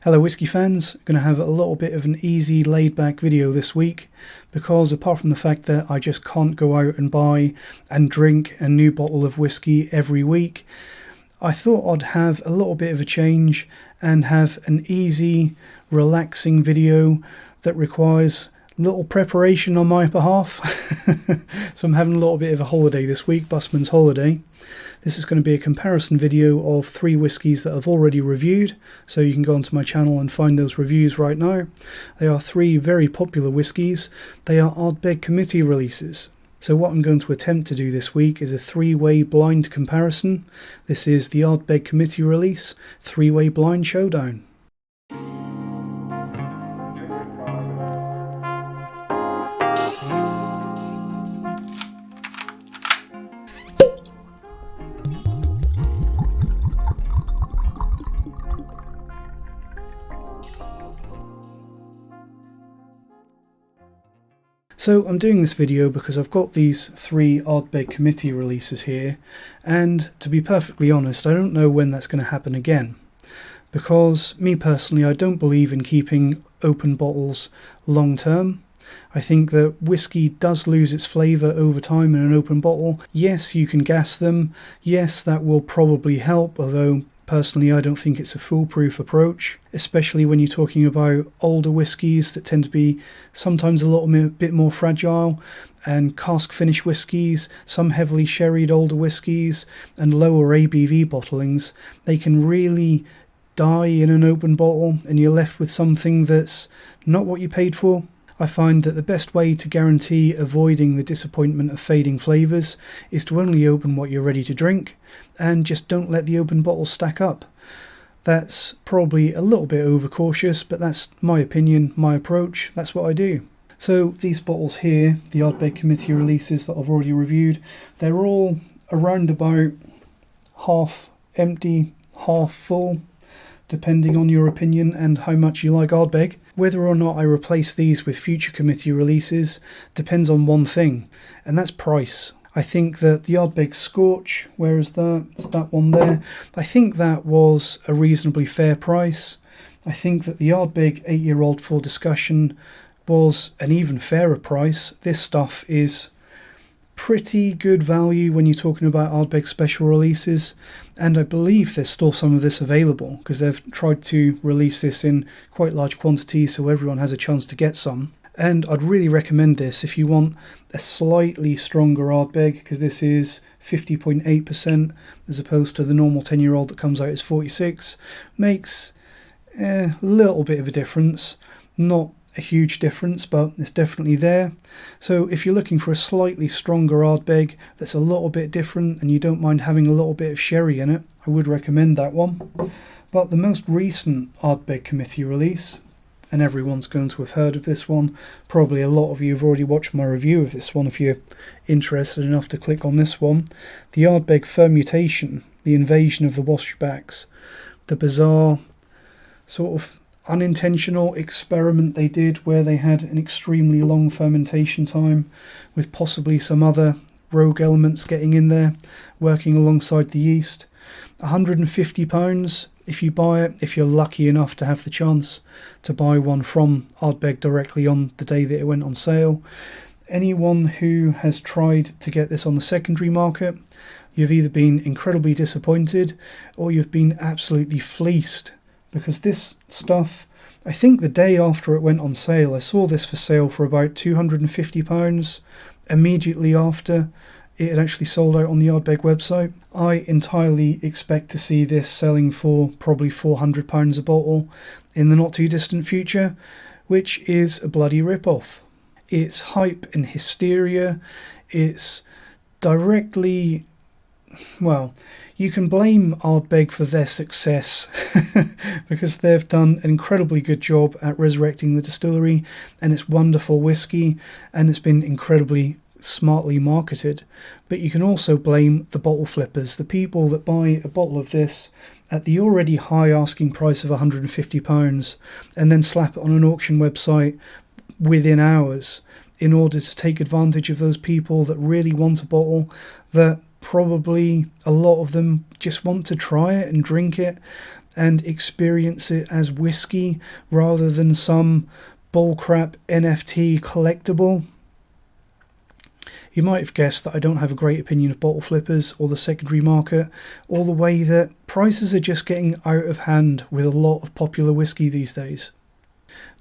Hello Whisky fans, going to have a little bit of an easy laid back video this week because apart from the fact that I just can't go out and buy and drink a new bottle of whiskey every week, I thought I'd have a little bit of a change and have an easy, relaxing video that requires little preparation on my behalf. So I'm having a little bit of a holiday this week, busman's holiday. This is going to be a comparison video of 3 whiskies that I've already reviewed, so you can go onto my channel and find those reviews right now. They are 3 very popular whiskies. They are Ardbeg committee releases. So what I'm going to attempt to do this week is a 3-way blind comparison. This is the Ardbeg committee release, 3-way blind showdown. So I'm doing this video because I've got these 3 Ardbeg committee releases here, and to be perfectly honest, I don't know when that's going to happen again. Because me personally, I don't believe in keeping open bottles long term. I think that whiskey does lose its flavour over time in an open bottle. Yes, you can gas them. Yes, that will probably help, although personally, I don't think it's a foolproof approach, especially when you're talking about older whiskies that tend to be sometimes a little bit more fragile, and cask finish whiskies, some heavily sherried older whiskies, and lower ABV bottlings. They can really die in an open bottle, and you're left with something that's not what you paid for. I find that the best way to guarantee avoiding the disappointment of fading flavours is to only open what you're ready to drink, and just don't let the open bottles stack up. That's probably a little bit overcautious, but that's my opinion, my approach, that's what I do. So these bottles here, the Ardbeg committee releases that I've already reviewed, they're all around about half empty, half full, depending on your opinion and how much you like Ardbeg. Whether or not I replace these with future committee releases depends on one thing, and that's price. I think that the Ardbeg Scorch, where is that? It's that one there. I think that was a reasonably fair price. I think that the Ardbeg 8-year-old for discussion was an even fairer price. This stuff is pretty good value when you're talking about Ardbeg special releases, and I believe there's still some of this available because they've tried to release this in quite large quantities so everyone has a chance to get some. And I'd really recommend this if you want a slightly stronger Ardbeg, because this is 50.8% as opposed to the normal 10-year-old that comes out as 46. Makes a little bit of a difference, not a huge difference, but it's definitely there. So if you're looking for a slightly stronger Ardbeg that's a little bit different and you don't mind having a little bit of sherry in it, I would recommend that one. But the most recent Ardbeg committee release, and everyone's going to have heard of this one, probably a lot of you have already watched my review of this one if you're interested enough to click on this one, the Ardbeg Fermutation, the invasion of the washbacks, the bizarre sort of unintentional experiment they did where they had an extremely long fermentation time with possibly some other rogue elements getting in there working alongside the yeast. £150 if you buy it, if you're lucky enough to have the chance to buy one from Ardbeg directly on the day that it went on sale. Anyone who has tried to get this on the secondary market, you've either been incredibly disappointed or you've been absolutely fleeced. Because this stuff, I think the day after it went on sale, I saw this for sale for about £250. Immediately after, it had actually sold out on the Ardbeg website. I entirely expect to see this selling for probably £400 a bottle in the not too distant future, which is a bloody rip-off. It's hype and hysteria. It's directly, well, you can blame Ardbeg for their success because they've done an incredibly good job at resurrecting the distillery and its wonderful whiskey, and it's been incredibly smartly marketed. But you can also blame the bottle flippers, the people that buy a bottle of this at the already high asking price of £150 and then slap it on an auction website within hours in order to take advantage of those people that really want a bottle that probably a lot of them just want to try it and drink it and experience it as whiskey rather than some bullcrap NFT collectible. You might have guessed that I don't have a great opinion of bottle flippers or the secondary market, or the way that prices are just getting out of hand with a lot of popular whiskey these days.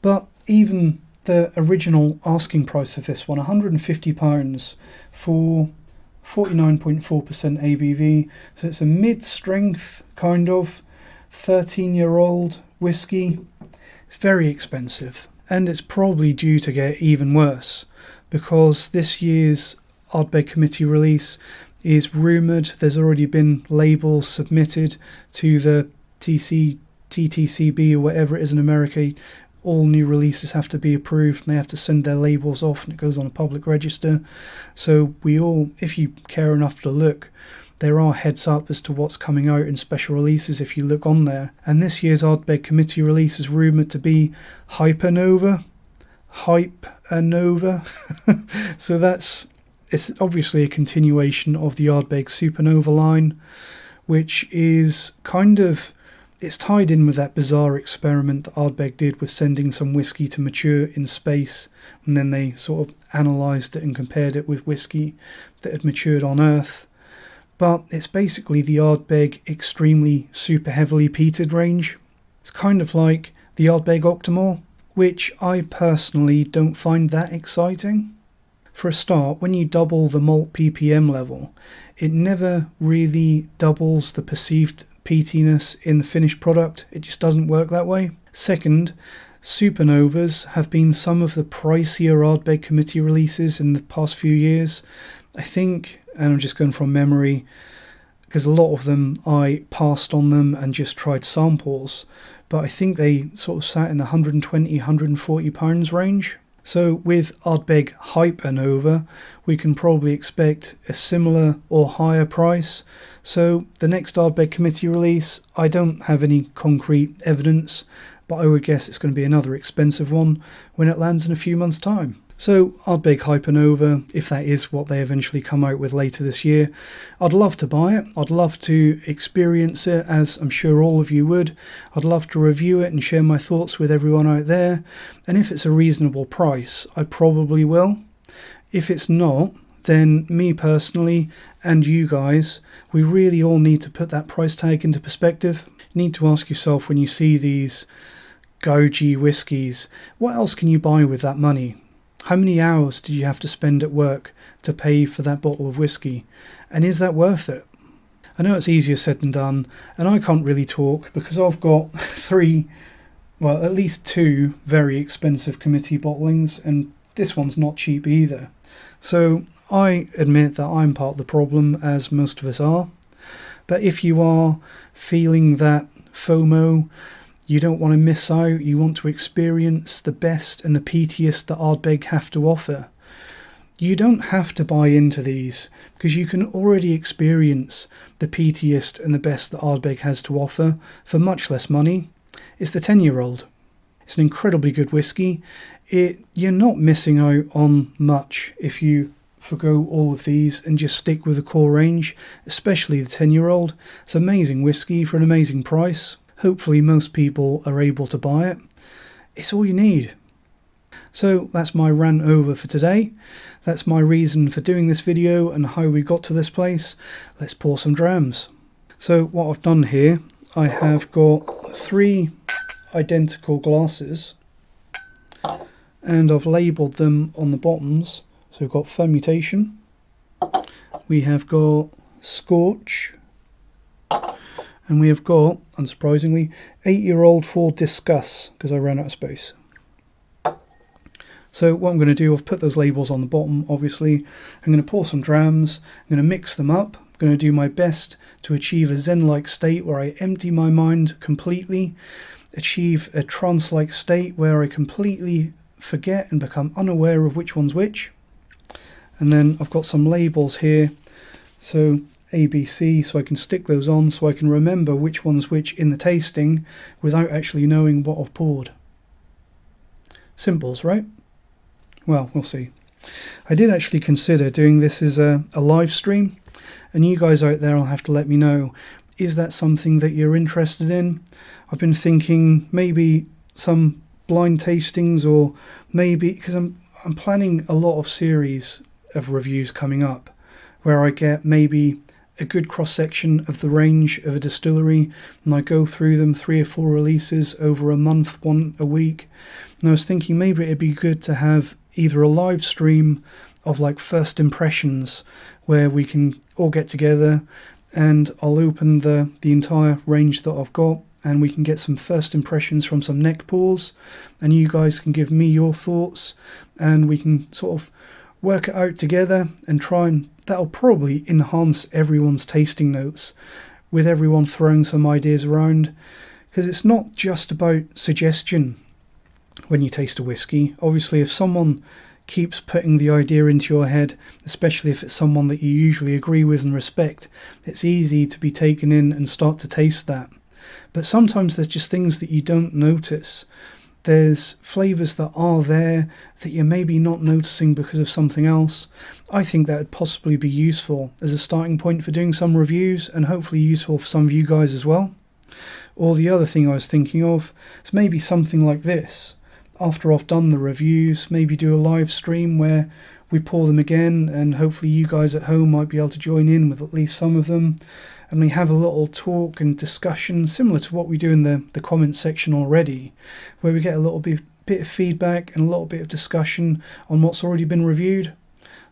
But even the original asking price of this one, £150 for 49.4% ABV, so it's a mid-strength kind of 13-year-old whiskey. It's very expensive, and it's probably due to get even worse, because this year's Ardbeg committee release is rumoured. There's already been labels submitted to the TTCB or whatever it is in America. All new releases have to be approved and they have to send their labels off, and it goes on a public register. So we all, if you care enough to look, there are heads up as to what's coming out in special releases if you look on there. And this year's Ardbeg committee release is rumoured to be Hypernova. So it's obviously a continuation of the Ardbeg Supernova line, which is it's tied in with that bizarre experiment that Ardbeg did with sending some whiskey to mature in space, and then they sort of analysed it and compared it with whiskey that had matured on Earth. But it's basically the Ardbeg extremely super heavily peated range. It's kind of like the Ardbeg Octomore, which I personally don't find that exciting. For a start, when you double the malt ppm level, it never really doubles the perceived peatiness in the finished product. It just doesn't work that way. Second, Supernovas have been some of the pricier Ardbeg committee releases in the past few years. I think, and I'm just going from memory, because a lot of them I passed on them and just tried samples, but I think they sort of sat in the £120, £140 range. So with Ardbeg Hypernova, we can probably expect a similar or higher price. So the next Ardbeg committee release, I don't have any concrete evidence, but I would guess it's going to be another expensive one when it lands in a few months' time. So Ardbeg Hypernova, if that is what they eventually come out with later this year, I'd love to buy it. I'd love to experience it, as I'm sure all of you would. I'd love to review it and share my thoughts with everyone out there. And if it's a reasonable price, I probably will. If it's not, then me personally and you guys, we really all need to put that price tag into perspective. You need to ask yourself, when you see these goji whiskies, what else can you buy with that money? How many hours did you have to spend at work to pay for that bottle of whiskey? And is that worth it? I know it's easier said than done, and I can't really talk because I've got at least two very expensive committee bottlings, and this one's not cheap either. So I admit that I'm part of the problem, as most of us are. But if you are feeling that FOMO, you don't want to miss out, you want to experience the best and the peatiest that Ardbeg have to offer, you don't have to buy into these, because you can already experience the peatiest and the best that Ardbeg has to offer for much less money. It's the 10-year-old. It's an incredibly good whiskey. You're not missing out on much if you forgo all of these and just stick with the core range, especially the 10-year-old. It's amazing whiskey for an amazing price. Hopefully most people are able to buy it. It's all you need. So that's my rant over for today. That's my reason for doing this video and how we got to this place. Let's pour some drams. So what I've done here, I have got 3 identical glasses and I've labelled them on the bottoms. So we've got Fermutation, we have got Scorch, and we have got, unsurprisingly, 8-year-old for Discuss, because I ran out of space. So what I'm going to do, I've put those labels on the bottom, obviously. I'm going to pour some drams, I'm going to mix them up, I'm going to do my best to achieve a zen-like state where I empty my mind completely, achieve a trance-like state where I completely forget and become unaware of which one's which. And then I've got some labels here, so ABC, so I can stick those on so I can remember which one's which in the tasting without actually knowing what I've poured. Simples, right? Well, we'll see. I did actually consider doing this as a live stream, and you guys out there will have to let me know is that something that you're interested in? I've been thinking maybe some blind tastings, or maybe, because I'm planning a lot of series of reviews coming up where I get maybe a good cross-section of the range of a distillery and I go through them 3 or 4 releases over a month, one a week. And I was thinking maybe it'd be good to have either a live stream of like first impressions where we can all get together and I'll open the entire range that I've got and we can get some first impressions from some neck pours and you guys can give me your thoughts and we can sort of work it out together and try, and that'll probably enhance everyone's tasting notes with everyone throwing some ideas around, because it's not just about suggestion when you taste a whiskey. Obviously, if someone keeps putting the idea into your head, especially if it's someone that you usually agree with and respect, it's easy to be taken in and start to taste that. But sometimes there's just things that you don't notice. There's flavours that are there that you're maybe not noticing because of something else. I think that would possibly be useful as a starting point for doing some reviews and hopefully useful for some of you guys as well. Or the other thing I was thinking of is maybe something like this. After I've done the reviews, maybe do a live stream where we pour them again and hopefully you guys at home might be able to join in with at least some of them. And we have a little talk and discussion similar to what we do in the comments section already, where we get a little bit of feedback and a little bit of discussion on what's already been reviewed.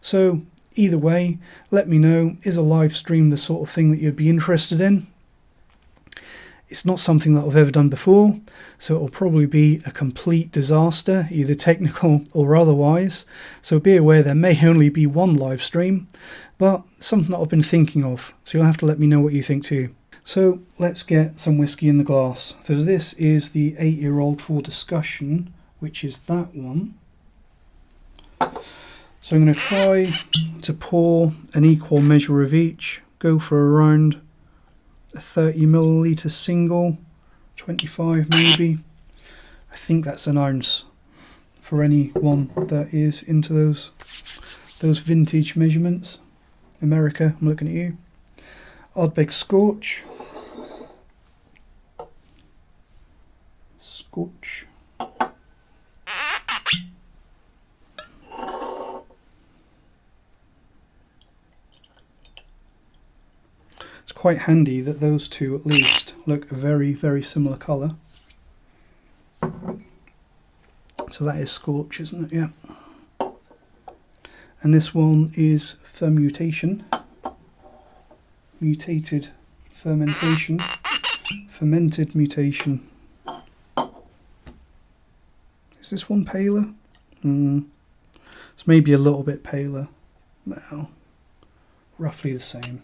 So either way, let me know, is a live stream the sort of thing that you'd be interested in? It's not something that I've ever done before, so it'll probably be a complete disaster, either technical or otherwise. So be aware there may only be one live stream, but something that I've been thinking of, so you'll have to let me know what you think too. So let's get some whiskey in the glass. So this is the 8-year-old for discussion, which is that one. So I'm going to try to pour an equal measure of each, go for around a 30 milliliter single, 25 maybe. I think that's an ounce for anyone that is into those vintage measurements. America, I'm looking at you. Ardbeg Scorch. Scotch. It's quite handy that those two at least look a very, very similar colour. So that is Scorch, isn't it? Yeah. And this one is Fermutation. Mutated fermentation. Fermented mutation. Is this one paler? It's maybe a little bit paler. Well, roughly the same.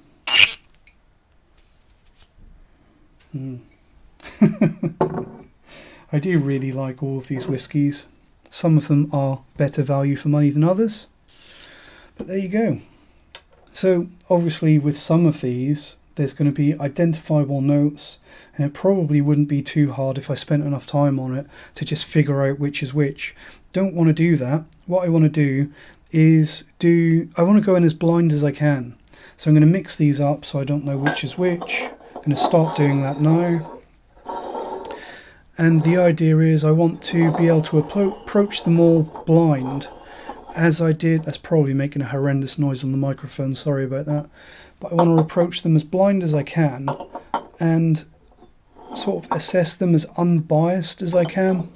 I do really like all of these whiskies. Some of them are better value for money than others. But there you go. So obviously with some of these there's going to be identifiable notes, and it probably wouldn't be too hard if I spent enough time on it to just figure out which is which. Don't want to do that. What I want to do is I want to go in as blind as I can. So I'm going to mix these up so I don't know which is which. I'm going to start doing that now. And the idea is I want to be able to approach them all blind. As I did, that's probably making a horrendous noise on the microphone, sorry about that. But I want to approach them as blind as I can and sort of assess them as unbiased as I can.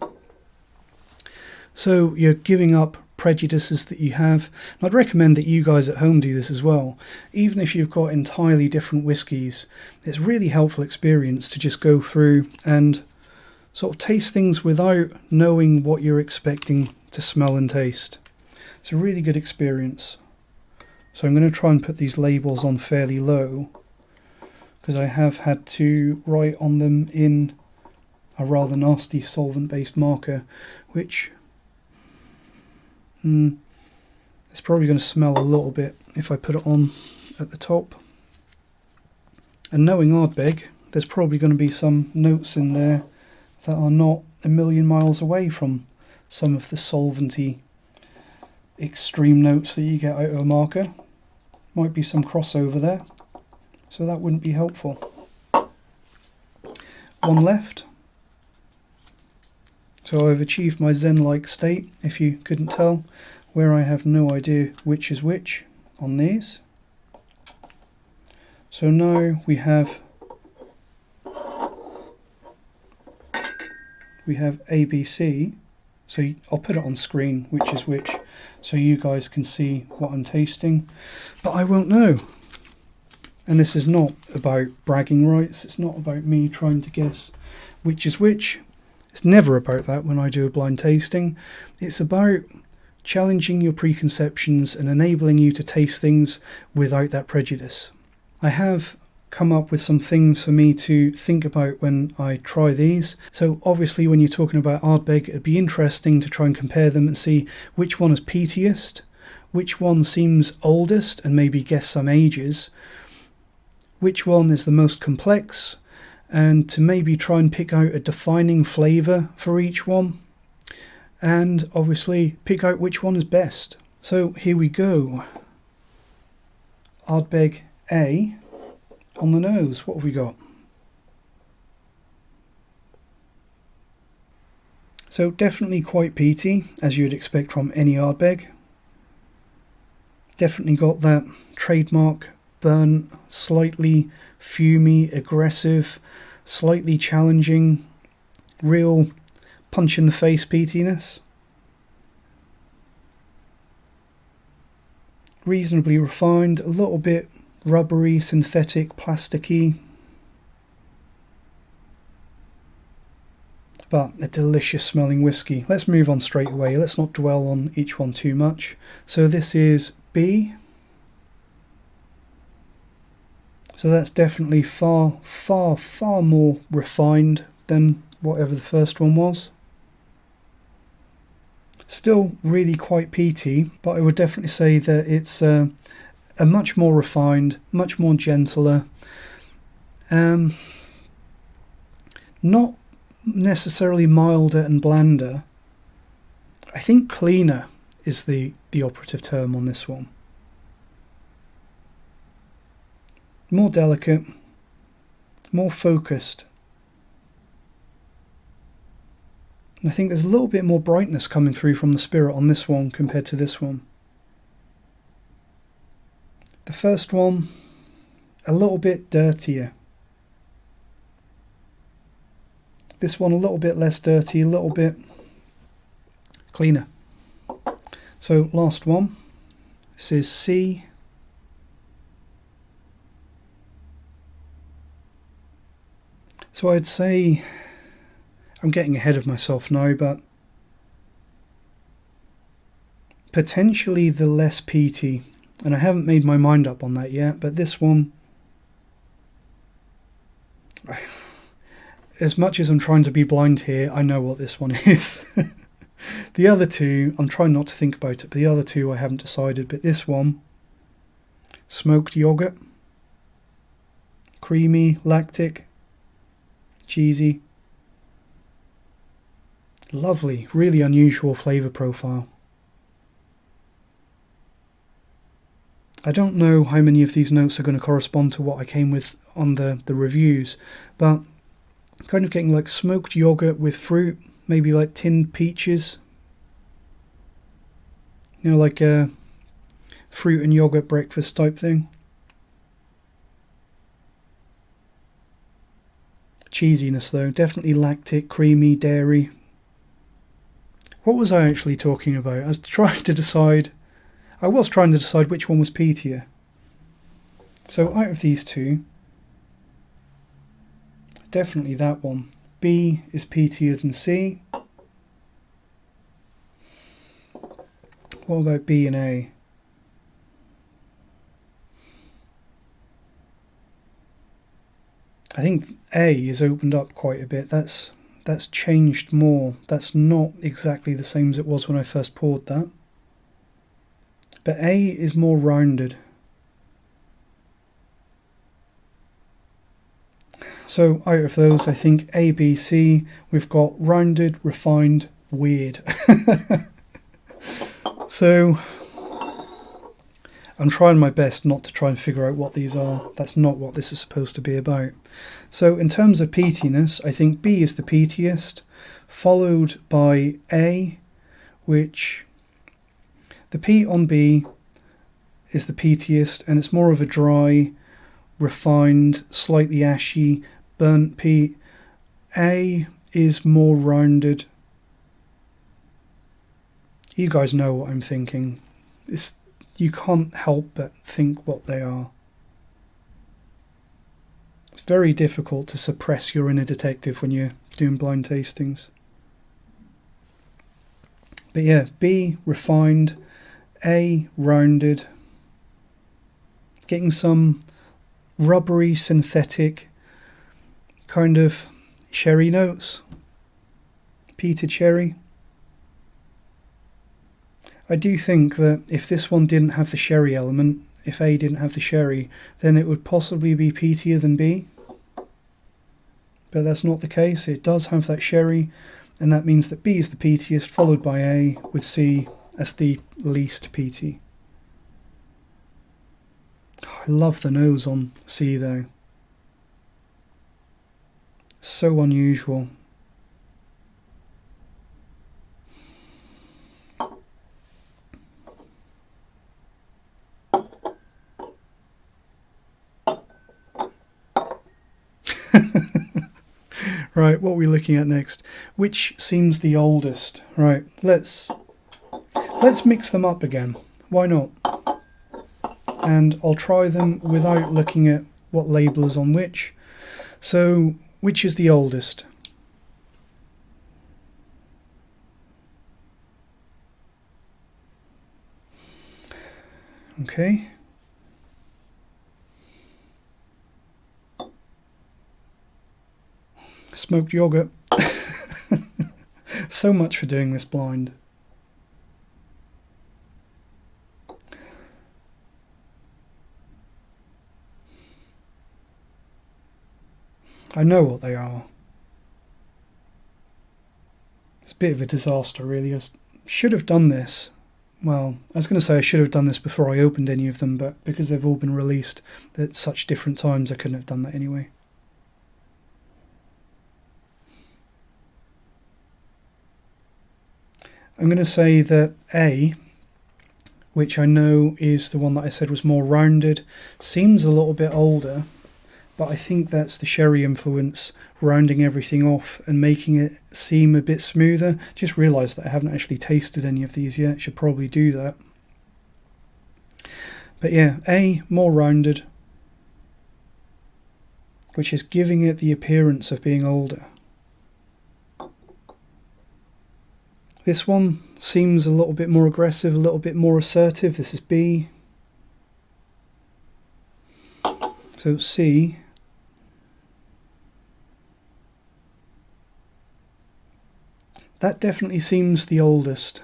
So you're giving up prejudices that you have. And I'd recommend that you guys at home do this as well. Even if you've got entirely different whiskies, it's a really helpful experience to just go through and sort of taste things without knowing what you're expecting to smell and taste. It's a really good experience. So I'm going to try and put these labels on fairly low, because I have had to write on them in a rather nasty solvent-based marker, which it's probably going to smell a little bit if I put it on at the top. And knowing Ardbeg, there's probably going to be some notes in there that are not a million miles away from some of the solventy extreme notes that you get out of a marker. Might be some crossover there, so that wouldn't be helpful. one left. So I've achieved my Zen-like state, if you couldn't tell, where I have no idea which is which on these. So now we have ABC. So I'll put it on screen, which is which, so you guys can see what I'm tasting. But I won't know. And this is not about bragging rights. It's not about me trying to guess which is which. It's never about that when I do a blind tasting. It's about challenging your preconceptions and enabling you to taste things without that prejudice. I have come up with some things for me to think about when I try these. So obviously when you're talking about Ardbeg, it'd be interesting to try and compare them and see which one is peatiest, which one seems oldest and maybe guess some ages, which one is the most complex, and to maybe try and pick out a defining flavour for each one, and obviously pick out which one is best. So here we go. Ardbeg A. On the nose, what have we got? So definitely quite peaty, as you'd expect from any Ardbeg. Definitely got that trademark burnt, slightly fumy, aggressive, slightly challenging, real punch in the face peatiness. Reasonably refined, a little bit rubbery, synthetic, plasticky, but a delicious smelling whiskey. Let's move on straight away. Let's not dwell on each one too much. So this is B. So that's definitely far more refined than whatever the first one was. Still really quite peaty, but I would definitely say that it's a much more refined, much more gentler. Not necessarily milder and blander. I think cleaner is the operative term on this one. More delicate, more focused. I think there's a little bit more brightness coming through from the spirit on this one compared to this one. The first one, a little bit dirtier. This one a little bit less dirty, a little bit cleaner. So last one, this is C. So I'd say, I'm getting ahead of myself now, but potentially the less peaty, and I haven't made my mind up on that yet, but this one, as much as I'm trying to be blind here, I know what this one is. The other two, I'm trying not to think about it, but the other two I haven't decided, but this one, smoked yogurt, creamy, lactic, cheesy, lovely, really unusual flavour profile. I don't know how many of these notes are going to correspond to what I came with on the reviews, but kind of getting like smoked yogurt with fruit, maybe like tinned peaches, you know, like a fruit and yogurt breakfast type thing. Cheesiness though, definitely lactic, creamy, dairy. What was I actually talking about? I was trying to decide which one was peatier. So out of these two, definitely that one. B is peatier than C. What about B and A? I think A is opened up quite a bit. That's changed more. That's not exactly the same as it was when I first poured that. But A is more rounded. So out of those, I think A, B, C, we've got rounded, refined, weird. So I'm trying my best not to try and figure out what these are. That's not what this is supposed to be about. So in terms of peatiness, I think B is the peatiest, followed by A, which the peat on B is the peatiest, and it's more of a dry, refined, slightly ashy, burnt peat. A is more rounded. You guys know what I'm thinking. You can't help but think what they are. It's very difficult to suppress your inner detective when you're doing blind tastings. But yeah, B, refined, A, rounded, getting some rubbery, synthetic kind of sherry notes, peated sherry. I do think that if this one didn't have the sherry element, if A didn't have the sherry, then it would possibly be peatier than B. But that's not the case. It does have that sherry, and that means that B is the peatiest, followed by A, with C as the least peaty. I love the nose on C though. So unusual. Right, what are we looking at next? Which seems the oldest? Right, let's mix them up again. Why not? And I'll try them without looking at what label is on which. So, which is the oldest? Okay. Smoked yogurt. So much for doing this blind. I know what they are. It's a bit of a disaster, really. I should have done this. Well, I was going to say I should have done this before I opened any of them, but because they've all been released at such different times, I couldn't have done that anyway. I'm going to say that A, which I know is the one that I said was more rounded, seems a little bit older, but I think that's the sherry influence rounding everything off and making it seem a bit smoother. Just realised that I haven't actually tasted any of these yet. Should probably do that. But yeah, A, more rounded, which is giving it the appearance of being older. This one seems a little bit more aggressive, a little bit more assertive. This is B. So C. That definitely seems the oldest.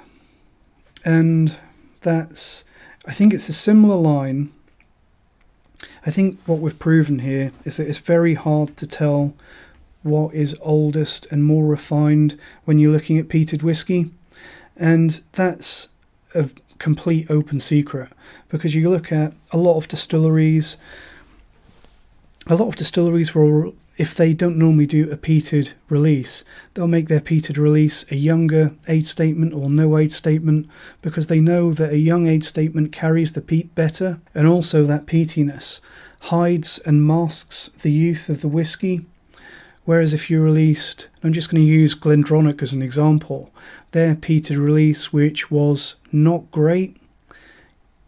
And that's, I think it's a similar line. I think what we've proven here is that it's very hard to tell what is oldest and more refined when you're looking at peated whiskey, and that's a complete open secret, because you look at a lot of distilleries will, if they don't normally do a peated release, they'll make their peated release a younger age statement or no age statement, because they know that a young age statement carries the peat better, and also that peatiness hides and masks the youth of the whiskey. Whereas if you released, I'm just going to use Glendronach as an example, their peated release, which was not great,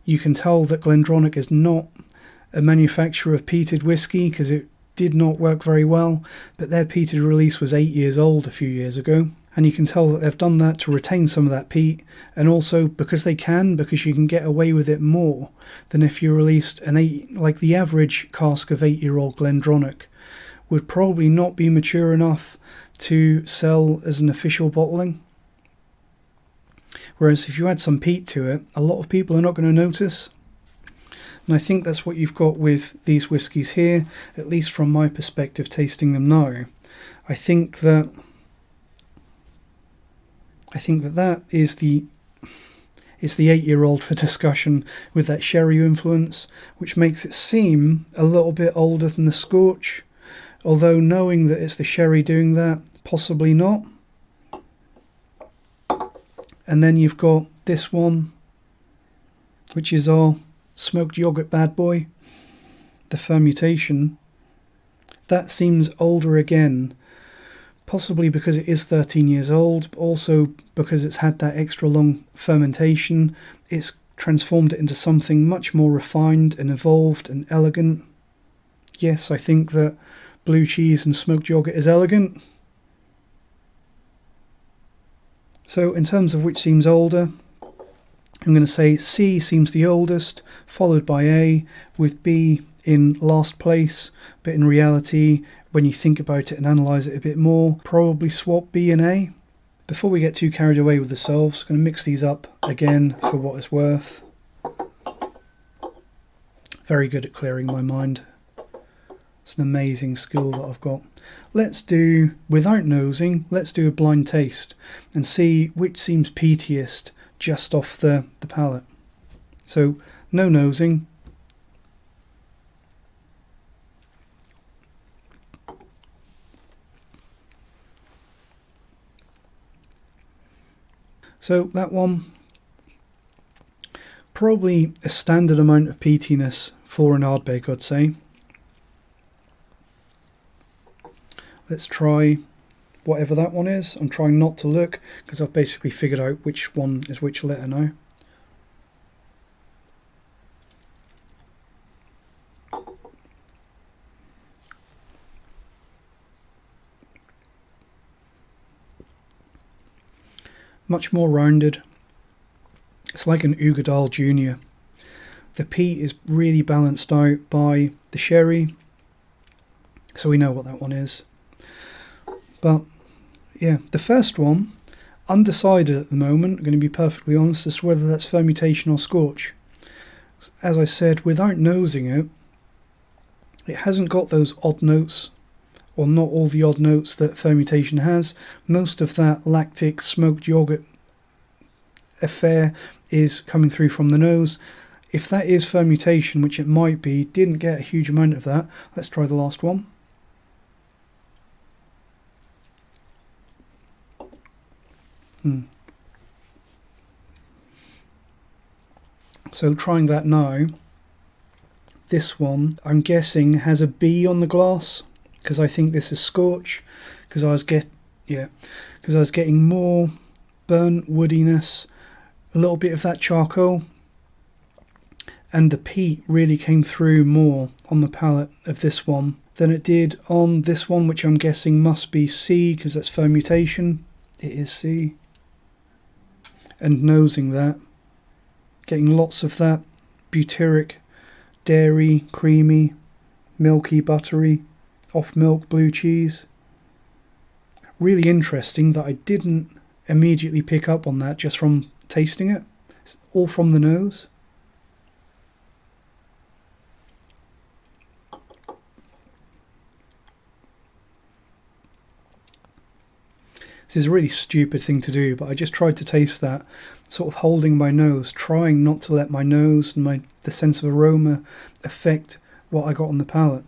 you can tell that Glendronach is not a manufacturer of peated whiskey because it did not work very well, but their peated release was 8 years old a few years ago, and you can tell that they've done that to retain some of that peat, and also because you can get away with it more than if you released like the average cask of 8-year-old Glendronach would probably not be mature enough to sell as an official bottling. Whereas if you add some peat to it, a lot of people are not going to notice. And I think that's what you've got with these whiskies here, at least from my perspective tasting them now. I think that that is It's the 8-year-old for discussion with that sherry influence, which makes it seem a little bit older than the Scorch, although knowing that it's the sherry doing that, possibly not. And then you've got this one, which is our smoked yoghurt bad boy, the Fermutation. That seems older again, possibly because it is 13 years old, but also because it's had that extra long fermentation. It's transformed it into something much more refined and evolved and elegant. Yes, I think that blue cheese and smoked yoghurt is elegant. So in terms of which seems older, I'm going to say C seems the oldest, followed by A, with B in last place. But in reality, when you think about it and analyse it a bit more, probably swap B and A. Before we get too carried away with ourselves, I'm going to mix these up again for what it's worth. Very good at clearing my mind. It's an amazing skill that I've got. Let's do, without nosing, let's do a blind taste and see which seems peatiest just off the palate. So, no nosing. So that one, probably a standard amount of peatiness for an Ardbeg, I'd say. Let's try whatever that one is. I'm trying not to look because I've basically figured out which one is which letter now. Much more rounded. It's like an Ugadal Junior. The peat is really balanced out by the sherry, so we know what that one is. But yeah, the first one, undecided at the moment. I'm going to be perfectly honest as to whether that's Fermutation or Scorch. As I said, without nosing it, it hasn't got those odd notes, or not all the odd notes that Fermutation has. Most of that lactic smoked yoghurt affair is coming through from the nose. If that is Fermutation, which it might be, didn't get a huge amount of that. Let's try the last one. So trying that now, this one I'm guessing has a B on the glass because I think this is Scorch, because I was getting more burnt woodiness, a little bit of that charcoal, and the peat really came through more on the palate of this one than it did on this one, which I'm guessing must be C because that's Fermutation. It is C. And nosing that, getting lots of that butyric, dairy, creamy, milky, buttery, off milk blue cheese. Really interesting that I didn't immediately pick up on that just from tasting it. It's all from the nose. This is a really stupid thing to do, but I just tried to taste that, sort of holding my nose, trying not to let my nose and the sense of aroma affect what I got on the palate.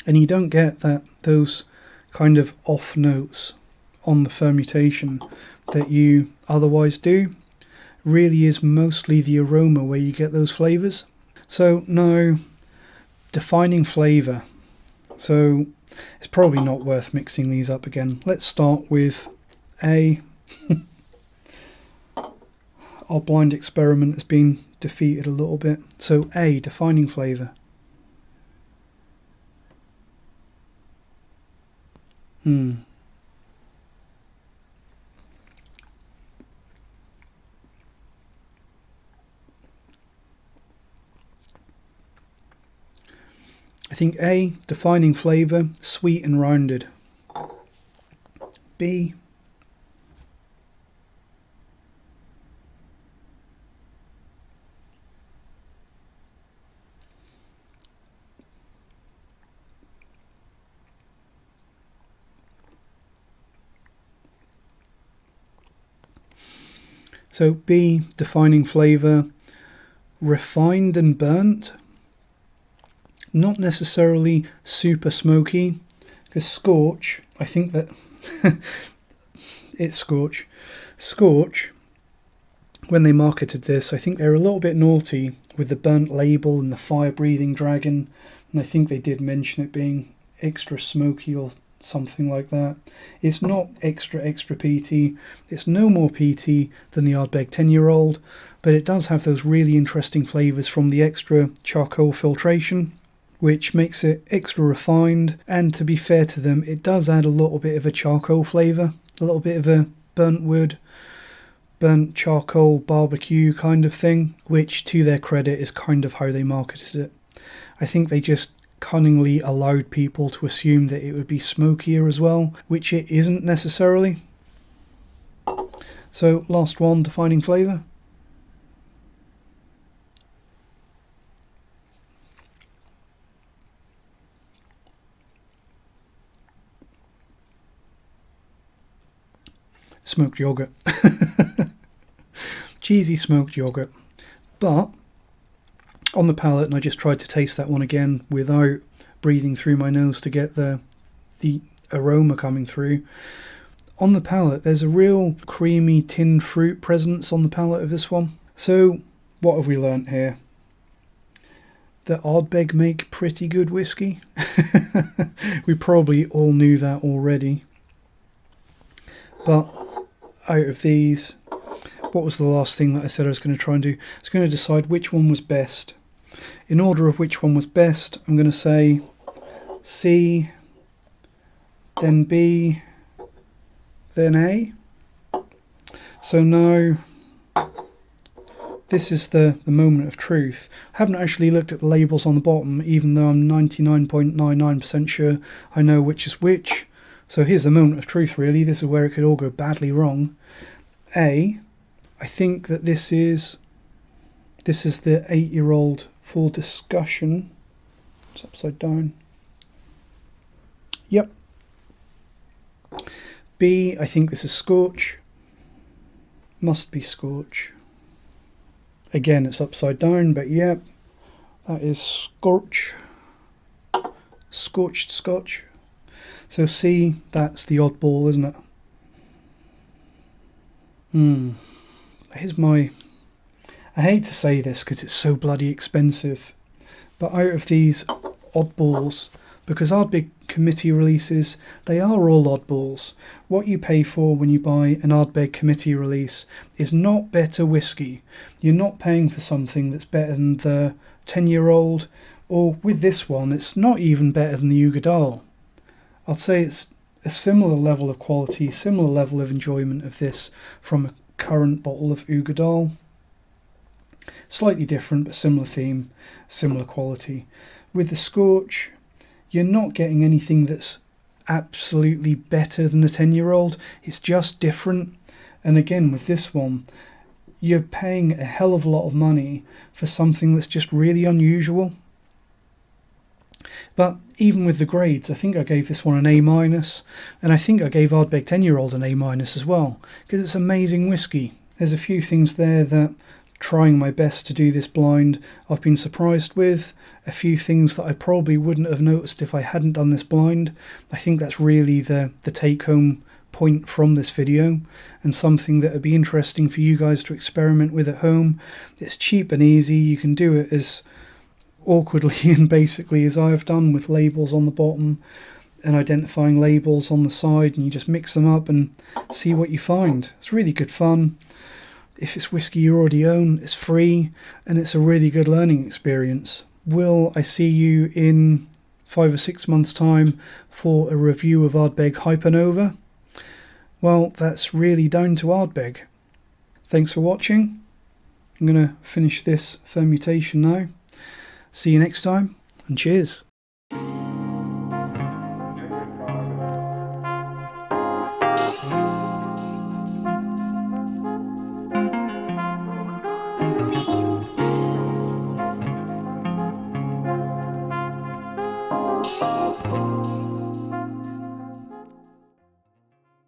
And you don't get those kind of off notes on the Fermutation that you otherwise do. Really is mostly the aroma where you get those flavours. So now, defining flavour. So it's probably not worth mixing these up again. Let's start with A. Our blind experiment has been defeated a little bit. So A, defining flavour. I think A, defining flavour, sweet and rounded. B, So B, defining flavour, refined and burnt. Not necessarily super smoky. Because Scorch, I think that it's Scorch. Scorch, when they marketed this, I think they were a little bit naughty with the burnt label and the fire-breathing dragon, and I think they did mention it being extra smoky or something like that. It's not extra peaty. It's no more peaty than the Ardbeg 10-year-old, but it does have those really interesting flavours from the extra charcoal filtration, which makes it extra refined. And to be fair to them, it does add a little bit of a charcoal flavour, a little bit of a burnt wood, burnt charcoal barbecue kind of thing, which to their credit is kind of how they marketed it. I think they just cunningly allowed people to assume that it would be smokier as well, which it isn't necessarily. So last one, defining flavour. Smoked yoghurt. Cheesy smoked yoghurt. But on the palate, and I just tried to taste that one again without breathing through my nose to get the aroma coming through. On the palate, there's a real creamy tinned fruit presence on the palate of this one. So what have we learnt here? That Ardbeg make pretty good whiskey. We probably all knew that already. But out of these, what was the last thing that I said I was going to try and do? I was going to decide which one was best. In order of which one was best, I'm going to say C, then B, then A. So now, this is the moment of truth. I haven't actually looked at the labels on the bottom, even though I'm 99.99% sure I know which is which. So here's the moment of truth, really. This is where it could all go badly wrong. A, I think that this is the 8-year-old for discussion. It's upside down. Yep. B, I think this is Scorch. Must be Scorch. Again, it's upside down, but yep. That is Scorch. Scorched Scotch. So C, that's the oddball, isn't it? Here's my... I hate to say this because it's so bloody expensive, but out of these oddballs, because Ardbeg committee releases, they are all oddballs. What you pay for when you buy an Ardbeg committee release is not better whiskey. You're not paying for something that's better than the 10-year-old, or with this one, it's not even better than the Ugadal. I'd say it's a similar level of quality, similar level of enjoyment of this from a current bottle of Ugadal. Slightly different, but similar theme, similar quality. With the Scorch, you're not getting anything that's absolutely better than the 10-year-old. It's just different. And again, with this one, you're paying a hell of a lot of money for something that's just really unusual. But even with the grades, I think I gave this one an A-, and I think I gave Ardbeg 10-year-old an A- as well, because it's amazing whiskey. There's a few things there that, trying my best to do this blind, I've been surprised with. A few things that I probably wouldn't have noticed if I hadn't done this blind. I think that's really the take-home point from this video, and something that would be interesting for you guys to experiment with at home. It's cheap and easy. You can do it as awkwardly and basically as I've done, with labels on the bottom and identifying labels on the side, and you just mix them up and see what you find. It's really good fun. If it's whiskey you already own, it's free, and it's a really good learning experience. Will I see you in 5 or 6 months' time for a review of Ardbeg Hypernova? Well, that's really down to Ardbeg. Thanks for watching. I'm going to finish this fermutation now. See you next time, and cheers.